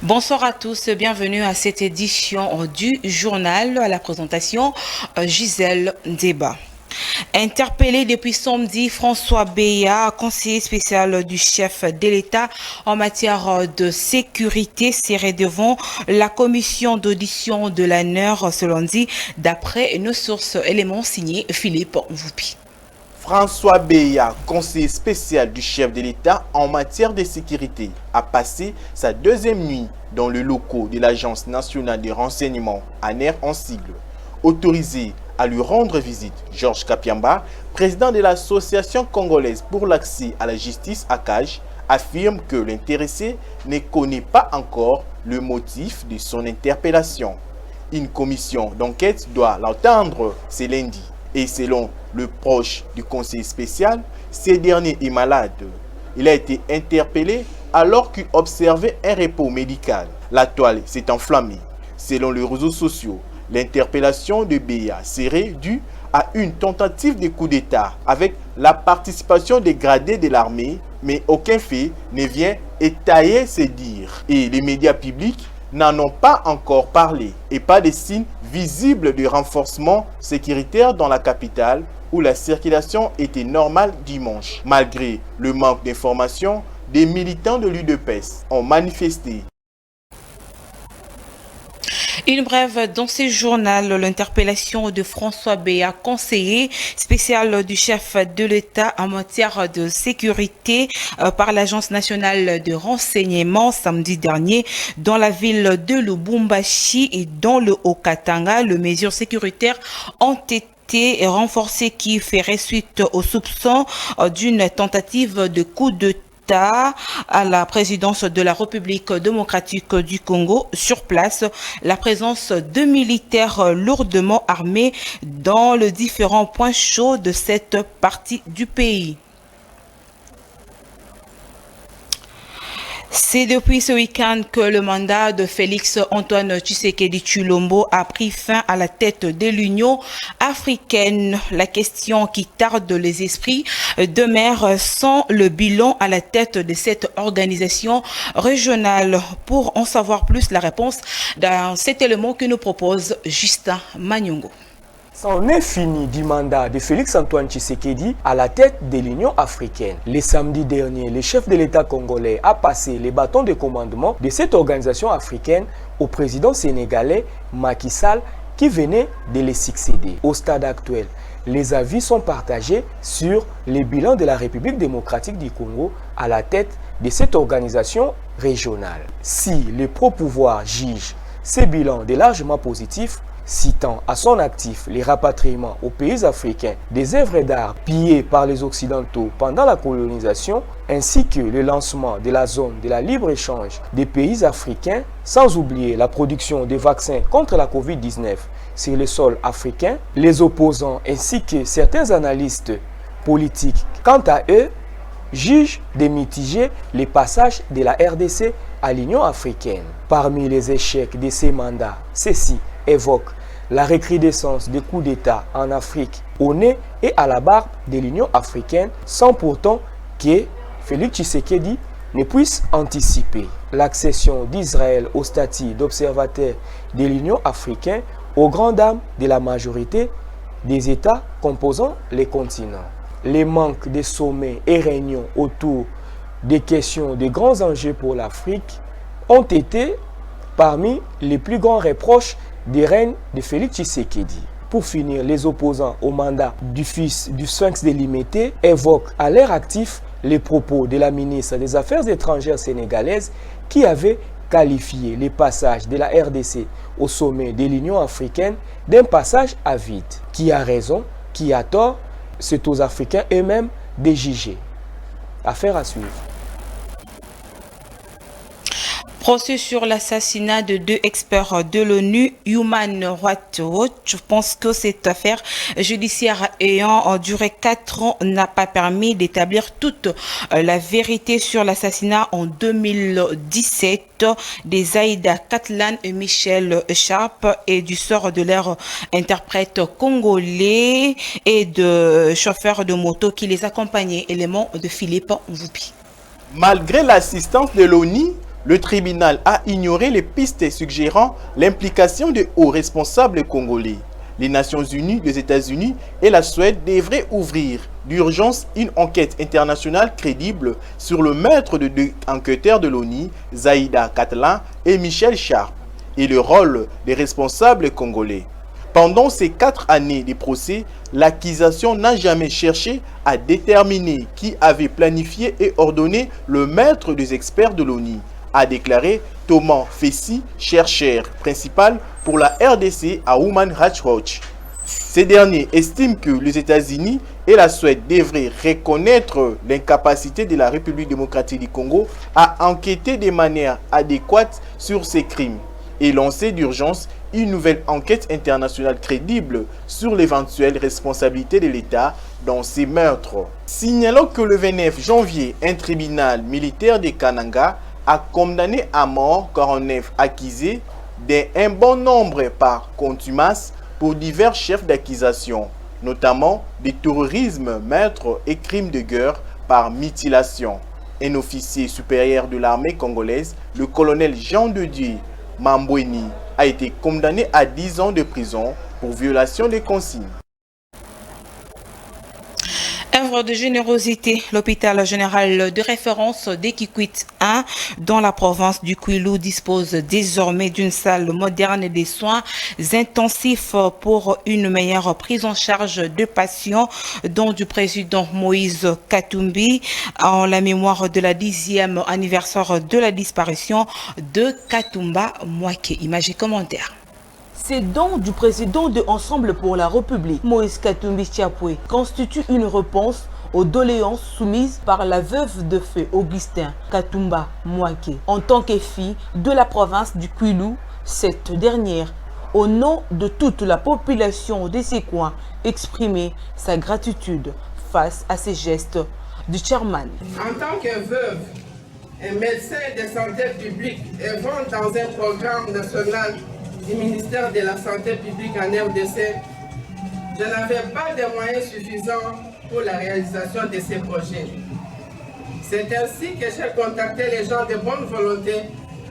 Bonsoir à tous, bienvenue à cette édition du journal. À la présentation, Gisèle Débat. Interpellé depuis samedi, François Beya, conseiller spécial du chef de l'État en matière de sécurité, serait devant la commission d'audition de l'ANER ce lundi, d'après nos sources éléments signés Philippe Mvoupi. François Beya, conseiller spécial du chef de l'État en matière de sécurité, a passé sa deuxième nuit dans le locaux de l'Agence nationale de renseignement, ANER en sigle. Autorisé à lui rendre visite, Georges Kapiamba, président de l'Association congolaise pour l'accès à la justice ACAJ, affirme que l'intéressé ne connaît pas encore le motif de son interpellation. Une commission d'enquête doit l'entendre ce lundi. Et selon le proche du conseiller spécial, ce dernier est malade. Il a été interpellé alors qu'il observait un repos médical. La toile s'est enflammée. Selon les réseaux sociaux, l'interpellation de Beya serait due à une tentative de coup d'État avec la participation des gradés de l'armée, mais aucun fait ne vient étayer ces dires. Et les médias publics n'en ont pas encore parlé et pas de signes visibles de renforcement sécuritaire dans la capitale où la circulation était normale dimanche. Malgré le manque d'informations, des militants de l'UDPS ont manifesté. Une brève dans ce journal, l'interpellation de François Beya, conseiller spécial du chef de l'État en matière de sécurité par l'Agence nationale de renseignement samedi dernier dans la ville de Lubumbashi et dans le Haut-Katanga. Les mesures sécuritaires ont été renforcées qui ferait suite aux soupçons d'une tentative de coup d'État à la présidence de la République démocratique du Congo. Sur place, la présence de militaires lourdement armés dans les différents points chauds de cette partie du pays. C'est depuis ce week-end que le mandat de Félix Antoine Tshisekedi Tshilombo a pris fin à la tête de l'Union africaine. La question qui tarde les esprits demeure sans le bilan à la tête de cette organisation régionale. Pour en savoir plus, la réponse dans cet élément que nous propose Justin Manyongo. C'en est fini du mandat de Félix-Antoine Tshisekedi à la tête de l'Union africaine. Le samedi dernier, le chef de l'État congolais a passé les bâtons de commandement de cette organisation africaine au président sénégalais Macky Sall qui venait de les succéder. Au stade actuel, les avis sont partagés sur les bilans de la République démocratique du Congo à la tête de cette organisation régionale. Si les pro-pouvoirs jugent ces bilans de largement positifs, citant à son actif les rapatriements aux pays africains des œuvres d'art pillées par les Occidentaux pendant la colonisation, ainsi que le lancement de la zone de la libre-échange des pays africains, sans oublier la production de vaccins contre la COVID-19 sur le sol africain, les opposants ainsi que certains analystes politiques, quant à eux, jugent de mitiger les passages de la RDC à l'Union africaine. Parmi les échecs de ces mandats, ceux-ci évoquent la recrudescence des coups d'État en Afrique au nez et à la barbe de l'Union africaine, sans pourtant que Félix Tshisekedi ne puisse anticiper l'accession d'Israël au statut d'observateur de l'Union africaine aux grandes dames de la majorité des États composant les continents. Les manques de sommets et réunions autour des questions de grands enjeux pour l'Afrique ont été parmi les plus grands reproches des règnes de Félix Tshisekedi. Pour finir, les opposants au mandat du fils du Sphinx délimité évoquent à l'air actif les propos de la ministre des Affaires étrangères sénégalaise qui avait qualifié les passages de la RDC au sommet de l'Union africaine d'un passage à vide. Qui a raison, qui a tort, c'est aux Africains eux-mêmes de juger. Affaire à suivre. Procès sur l'assassinat de deux experts de l'ONU, Human Rights Watch. Je pense que cette affaire judiciaire ayant duré 4 ans n'a pas permis d'établir toute la vérité sur l'assassinat en 2017 des Aïda Katlan et Michel Sharp et du sort de leurs interprètes congolais et de chauffeurs de moto qui les accompagnaient, élément de Philippe Mvoupi. Malgré l'assistance de l'ONU, Le tribunal a ignoré les pistes suggérant l'implication de hauts responsables congolais. Les Nations Unies, les États-Unis et la Suède devraient ouvrir d'urgence une enquête internationale crédible sur le meurtre de deux enquêteurs de l'ONU, Zaïda Catalin et Michel Sharp, et le rôle des responsables congolais. Pendant ces 4 années de procès, l'accusation n'a jamais cherché à déterminer qui avait planifié et ordonné le meurtre des experts de l'ONU, a déclaré Thomas Fessy, chercheur principal pour la RDC à Human Rights Watch. Ces derniers estiment que les États-Unis et la Suède devraient reconnaître l'incapacité de la République démocratique du Congo à enquêter de manière adéquate sur ces crimes et lancer d'urgence une nouvelle enquête internationale crédible sur l'éventuelle responsabilité de l'État dans ces meurtres. Signalons que le 29 janvier, un tribunal militaire de Kananga a condamné à mort 49 accusés d'un bon nombre par contumace pour divers chefs d'accusation, notamment de terrorisme, meurtre et crimes de guerre par mutilation. Un officier supérieur de l'armée congolaise, le colonel Jean de Dieu Mambweni, a été condamné à 10 ans de prison pour violation des consignes. Œuvre de générosité, l'hôpital général de référence d'Ekikwit 1 dans la province du Kwilu dispose désormais d'une salle moderne des soins intensifs pour une meilleure prise en charge de patients, dont du président Moïse Katumbi en la mémoire de la 10e anniversaire de la disparition de Katumba Mwake. Images et commentaires. Ces dons du président de Ensemble pour la République, Moïse Katumbi Tchapoué, constituent une réponse aux doléances soumises par la veuve de feu Augustin Katumba Mwake. En tant que fille de la province du Kwilu, cette dernière, au nom de toute la population de ces coins, exprimait sa gratitude face à ces gestes du chairman. En tant que veuve et médecin de santé publique œuvrant dans un programme national du ministère de la Santé publique en RDC, je n'avais pas de moyens suffisants pour la réalisation de ces projets. C'est ainsi que j'ai contacté les gens de bonne volonté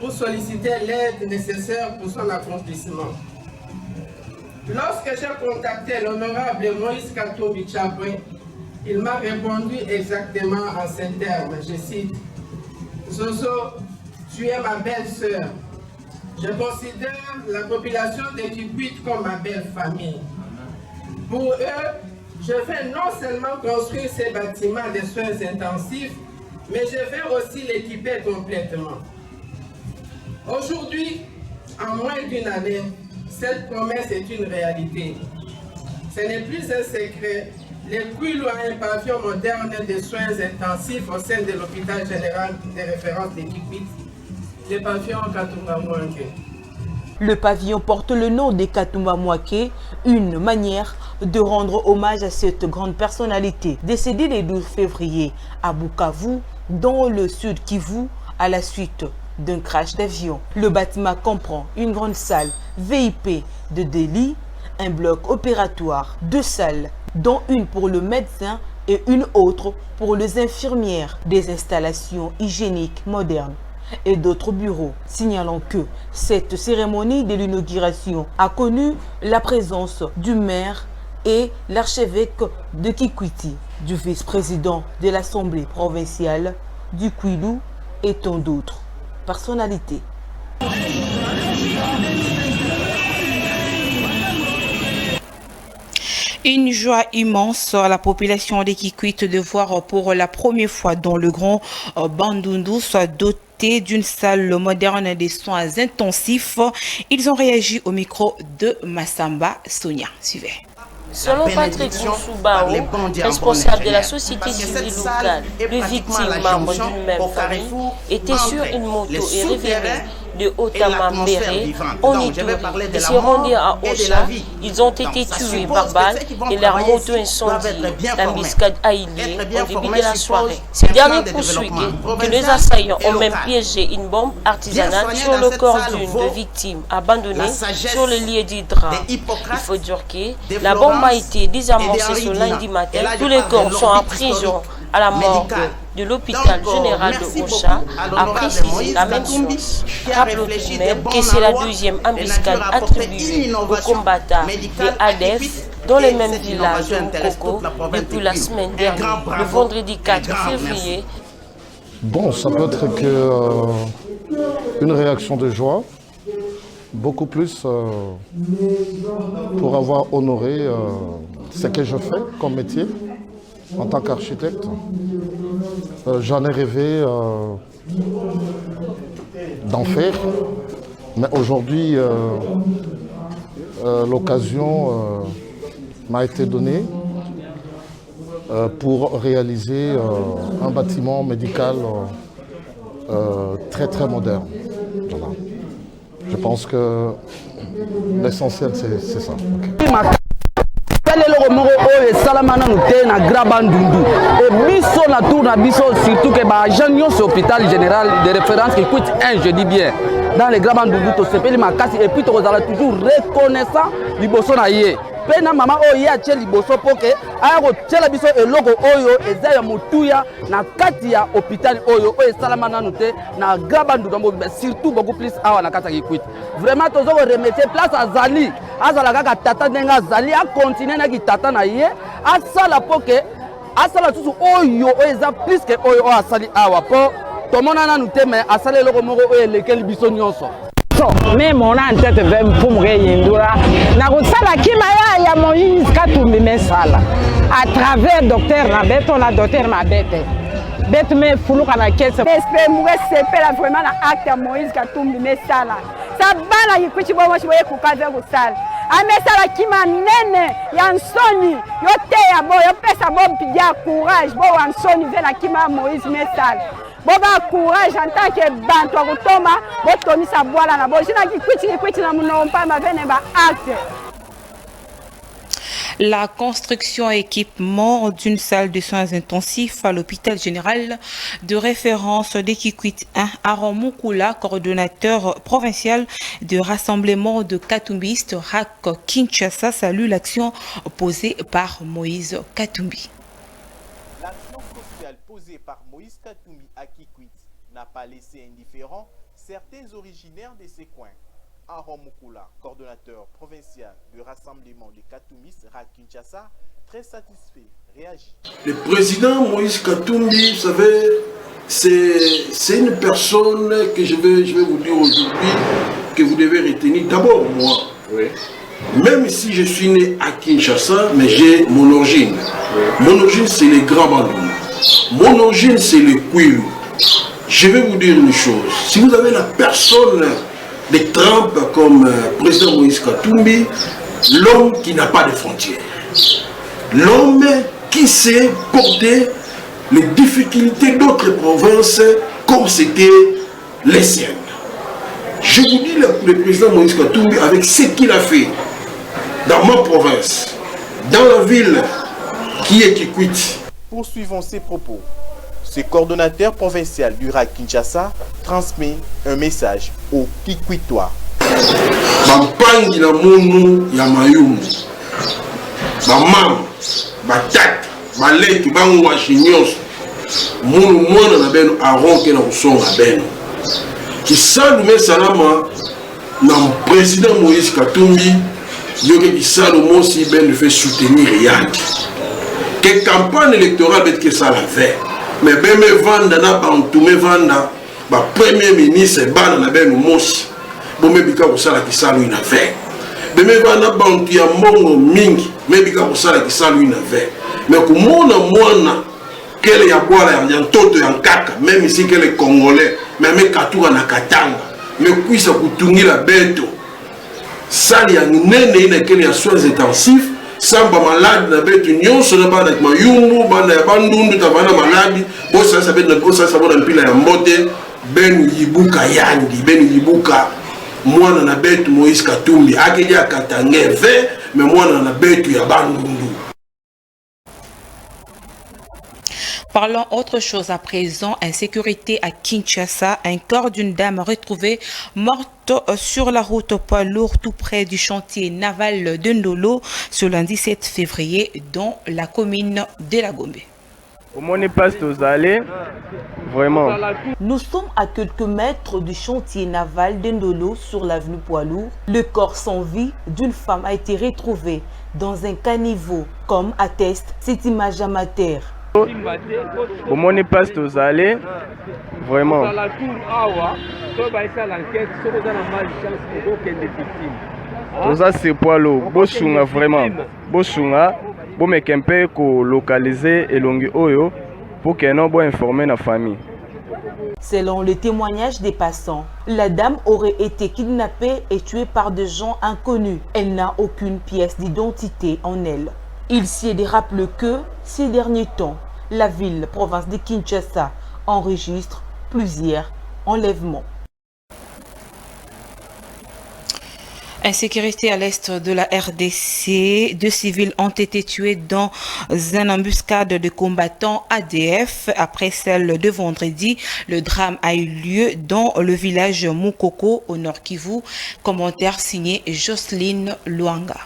pour solliciter l'aide nécessaire pour son accomplissement. Lorsque j'ai contacté l'honorable Moïse Katumbi Tchapoué, il m'a répondu exactement en ces termes, je cite: Zozo, tu es ma belle-sœur. Je considère la population d'Ekikwit comme ma belle famille. Pour eux, je vais non seulement construire ces bâtiments de soins intensifs, mais je vais aussi l'équiper complètement. Aujourd'hui, en moins d'une année, cette promesse est une réalité. Ce n'est plus un secret. Le Kwilu a un pavillon moderne de soins intensifs au sein de l'hôpital général de référence d'Ekikwit. Le pavillon Katumba Mwake. Le pavillon porte le nom de Katumba Mwake, une manière de rendre hommage à cette grande personnalité décédée le 12 février à Bukavu, dans le sud Kivu, à la suite d'un crash d'avion. Le bâtiment comprend une grande salle VIP de délit, un bloc opératoire, 2 salles, dont une pour le médecin et une autre pour les infirmières, des installations hygiéniques modernes et d'autres bureaux, signalant que cette cérémonie de l'inauguration a connu la présence du maire et l'archevêque de Kikwiti, du vice-président de l'Assemblée provinciale du Kwilu et tant d'autres personnalités. Une joie immense à la population d'Ekikwit de voir pour la première fois dans le grand Bandundu soit doté d'une salle moderne des soins intensifs. Ils ont réagi au micro de Massamba Sonia. Suivez. Selon Patrick Sousoubao, responsable de la société civile locale, deux victimes membres d'une même famille étaient sur une moto et révélés de Otama-Mbéré en Ituri et se rendirent à Ocha. Ils ont été tués par balle et leur moto incendiée. L'embuscade a eu lieu au début de la soirée. Ces derniers poursuivent que les assaillants ont même piégé une bombe artisanale sur le corps d'une des victimes abandonnée sur le lieu du drame. Il faut dire que la bombe a été désamorcée ce lundi matin. Tous les corps sont en prison à la morgue de l'hôpital général de Ocha a précisé la même chose. Rappelons tout de même que c'est la deuxième embuscade attribuée aux combattants des ADF dans les mêmes villages de Mukoko depuis la semaine dernière, le vendredi 4 février. Bon, ça peut être que une réaction de joie, beaucoup plus pour avoir honoré ce que je fais comme métier en tant qu'architecte. J'en ai rêvé d'en faire, mais aujourd'hui l'occasion m'a été donnée pour réaliser un bâtiment médical très très moderne. Voilà. Je pense que l'essentiel c'est ça. Okay. Surtout que l'agent hôpital général de référence qui coûte un, je dis bien, dans les grands bandundus, et puis tu seras toujours reconnaissant du bosso naïe. Pena mama oya cheli boso poke ayako chela biso eloko oyo eza ya mutuya na kati ya hôpital oyo salama nanu te na grabandu dombo surtout beaucoup plus awa na kata kikwit vraiment tozo remettre place azali azala kaka tata ndenga azali a continuer na ki tata na ye asala poke asala tusu oyo eza plus que oyo asali awa po tomona nanu te mais asala eloko moko oyo lekeli biso nyonso. Mais mon en tête pour me réindura. Nakosala kimaya ya Moïse Katumbi mesala. À travers docteur Mabete, on a docteur Mabete. Bête me foulou kana kese. Espère mourir c'est vraiment la acte ya Moïse Katumbi mesala. Ça bala yikuchi bo moshi boye kukaza kusala. Amesala kima nene ya nsoni yote ya bo yo pesa bo pidia courage bo ansoni vela kima Moïse mesala. Boba courage en tant que bantu akutoma botomi sa bwala na bo jina kikwiti na munompa mavene ba acte. La construction et équipement d'une salle de soins intensifs à l'hôpital général de référence d'Ekikwit 1, Aaron Mukula, coordonnateur provincial de rassemblement de Katumbistes, RAC Kinshasa, salue l'action posée par Moïse Katumbi. L'action sociale posée par Moïse Katumbi à Kikwit n'a pas laissé indifférent certains originaires de ces coins. Aaron Mukula, coordonnateur provincial du rassemblement de Katumbis à Kinshasa, très satisfait, réagit. Le président Moïse Katumbi, vous savez, c'est une personne que je vais vous dire aujourd'hui que vous devez retenir. D'abord, moi, oui. Même si je suis né à Kinshasa, mais j'ai mon origine. Oui. Mon origine, c'est les Grands Bandundu. Mon origine, c'est le Kwilu. Je vais vous dire une chose. Si vous avez la personne de Trump comme président Moïse Katumbi, l'homme qui n'a pas de frontières, l'homme qui sait porter les difficultés d'autres provinces comme c'était les siennes. Je vous dis le président Moïse Katumbi avec ce qu'il a fait dans ma province, dans la ville qui est Kikwit. Poursuivons ses propos. Ce coordonnateur provincial du RAC Kinshasa transmet un message aux Kikwitois. Bampangi na munu ya mayumu, bamam, batak, baleki, bangwashi nyonso, munu mwana na beno aronke na kusonga beno. Kisalume salama na président Moïse Katumbi, yoke kisalume si ben fait soutenir Yaki. Que campagne électorale bet que ça la fait. Mais ben me vanda na bantu me vanda ba premier ministre bana na beno mosi. Bon me bika kusala kisalu ina fait. Ben me vanda bantu ya mongo mingi me bika kusala kisalu ina fait. Mais kumona mwana kele ya bwala ya ntoto ya nkaka même ici que les Congolais même katura na katanga me kuisa kutungira beto sali ya nene ina kele ya soins intensifs samba malade na beto nyonso na bana mayumbu bana ya bandundu tabana maladi bosa sa beto bosa sa bona mpila ya mbote ben yibuka yandi ben yibuka mwana na beto Moïse Katumbi akeja katange ve me mwana na beto ya bandundu. Parlons autre chose à présent. Insécurité à Kinshasa. Un corps d'une dame retrouvée morte sur la route au poids lourd tout près du chantier naval de Ndolo ce lundi 7 février dans la commune de la Gombe. Vraiment. Nous sommes à quelques mètres du chantier naval d'Endolo sur l'avenue Poiloux. Le corps sans vie d'une femme a été retrouvé dans un caniveau, comme atteste cette image amateur. Vraiment. Toza c'est poilo, bosunga vraiment. Bosunga, bomekempe ko localiser elongi oyo pour que non bo informer la famille. Selon le témoignage des passants, la dame aurait été kidnappée et tuée par des gens inconnus. Elle n'a aucune pièce d'identité en elle. Il s'y rappelle que, ces derniers temps, la ville, province de Kinshasa, enregistre plusieurs enlèvements. Insécurité à l'est de la RDC. 2 civils ont été tués dans une embuscade de combattants ADF. Après celle de vendredi, le drame a eu lieu dans le village Moukoko au Nord Kivu. Commentaire signé Jocelyne Luanga.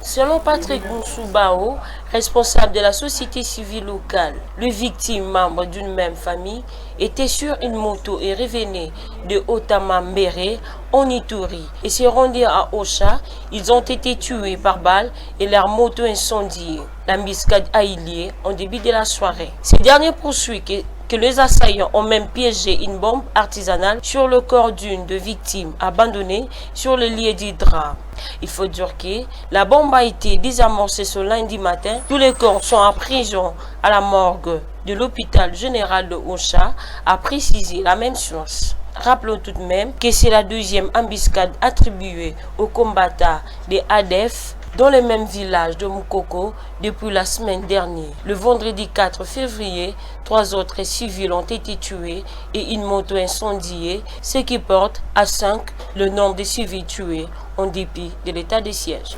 Selon Patrick Moussoubao, responsable de la société civile locale, le victime, membre d'une même famille, était sur une moto et revenait de Otamambere en Ituri et se rendait à Ocha. Ils ont été tués par balle et leur moto incendiée. L'embuscade a eu lieu en début de la soirée. Ces derniers poursuivent que les assaillants ont même piégé une bombe artisanale sur le corps d'une des victimes abandonnée sur le lieu du drame. Il faut dire que la bombe a été désamorcée ce lundi matin. Tous les corps sont en prison à la morgue de l'hôpital général de Ocha, a précisé la même source. Rappelons tout de même que c'est la deuxième embuscade attribuée aux combattants des ADF dans le même village de Moukoko depuis la semaine dernière. Le vendredi 4 février, 3 autres civils ont été tués et une moto incendiée, ce qui porte à 5 le nombre de civils tués en dépit de l'état de siège.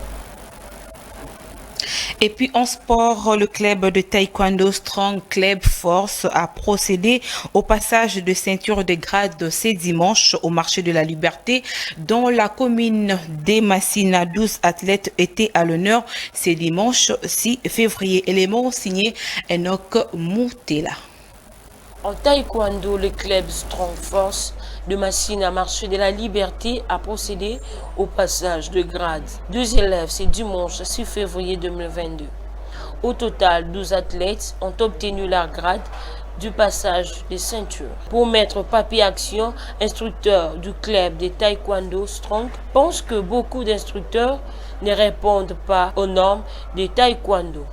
Et puis en sport, le club de taekwondo Strong Club Force a procédé au passage de ceinture de grade ce dimanche au marché de la Liberté dans la commune des Massina. 12 athlètes étaient à l'honneur ce dimanche 6 février. Élément signé Enoch Moutela. En taekwondo, le club Strong Force de Massina Marché de la Liberté a procédé au passage de grade. 2 élèves ce dimanche 6 février 2022. Au total, 12 athlètes ont obtenu leur grade du passage des ceintures. Pour Maître Papi Action, instructeur du club de taekwondo Strong, pense que beaucoup d'instructeurs ne répondent pas aux normes de taekwondo.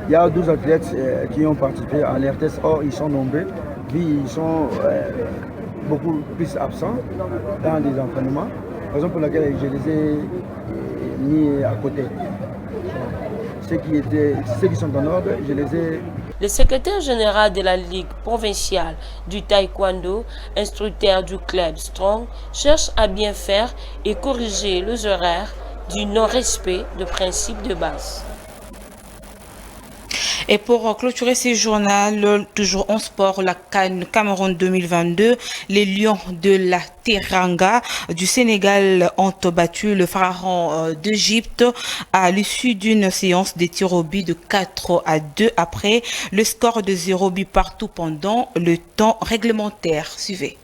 Il y a 12 athlètes qui ont participé à l'RTS. Or, ils sont nombreux. Ils sont beaucoup plus absents dans les entraînements, raison pour laquelle je les ai mis à côté. Ceux qui sont en ordre, je les ai... Le secrétaire général de la Ligue provinciale du taekwondo, instructeur du club Strong, cherche à bien faire et corriger les horaires du non-respect de principes de base. Et pour clôturer ce journal, toujours en sport, la CAN Cameroun 2022, les Lions de la Teranga du Sénégal ont battu le Pharaon d'Égypte à l'issue d'une séance de tirs au but de 4-2 après le score de 0 but partout pendant le temps réglementaire. Suivez.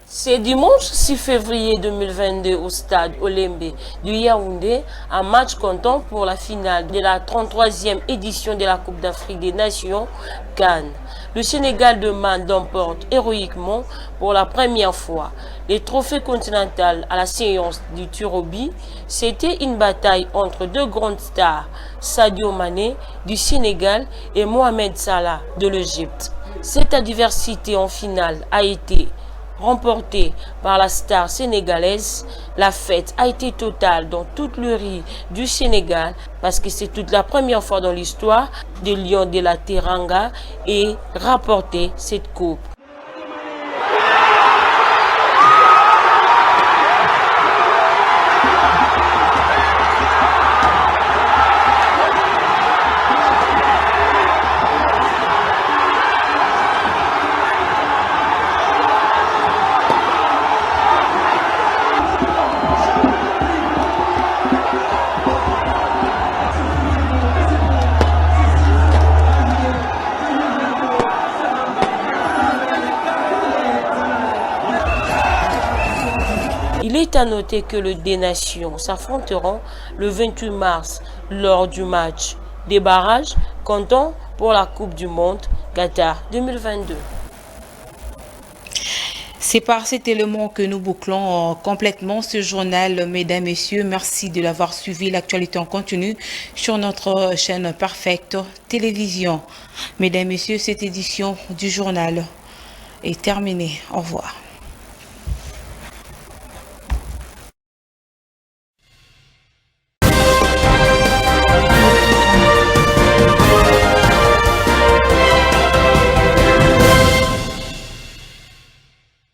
C'est dimanche 6 février 2022 au stade Olembe du Yaoundé, un match comptant pour la finale de la 33e édition de la Coupe d'Afrique des Nations CAN. Le Sénégal de Man emporte héroïquement pour la première fois les trophées continentaux à la séance du tir au but. C'était une bataille entre deux grandes stars, Sadio Mané du Sénégal et Mohamed Salah de l'Égypte. Cette adversité en finale a été remportée par la star sénégalaise. La fête a été totale dans toute le riz du Sénégal parce que c'est toute la première fois dans l'histoire des Lions de la Teranga et rapporter cette coupe. est à noter que les deux nations s'affronteront le 28 mars lors du match des barrages comptant pour la Coupe du Monde Qatar 2022. C'est par cet élément que nous bouclons complètement ce journal. Mesdames, Messieurs, merci de l'avoir suivi. L'actualité en continu sur notre chaîne Perfect Télévision. Mesdames, Messieurs, cette édition du journal est terminée. Au revoir.